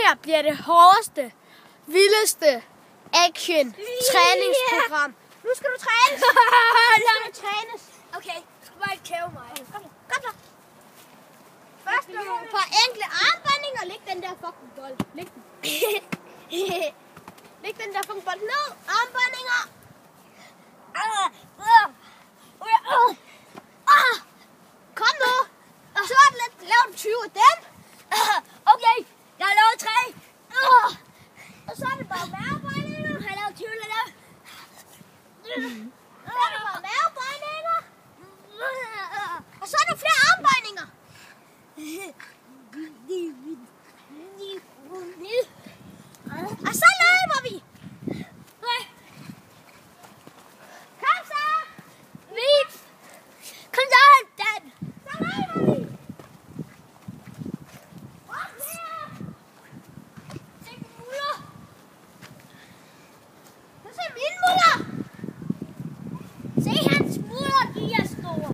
her bliver det hårdeste, vildeste action træningsprogram. Nu skal du trænes. Nu skal du trænes. Okay, du skal bare ikke kæve mig. Kom så. Først nogle par enkle armbåndinger. Læg den der fucking bold. Læg den. Læg den der fucking bold ned. Armbåndinger. Kom nu. Så er det lidt. Lav 20 af dem. Okay, jeg har lavet 3. Og så er det bare mavebøjninger. Jeg har lavet 20 eller Så er det bare mavebøjninger. Og så er der flere armbøjninger. Og så løber vi. Kom så. Kom så, Dan. Så løber vi. Op her. Se mine muller. Så se mine muller.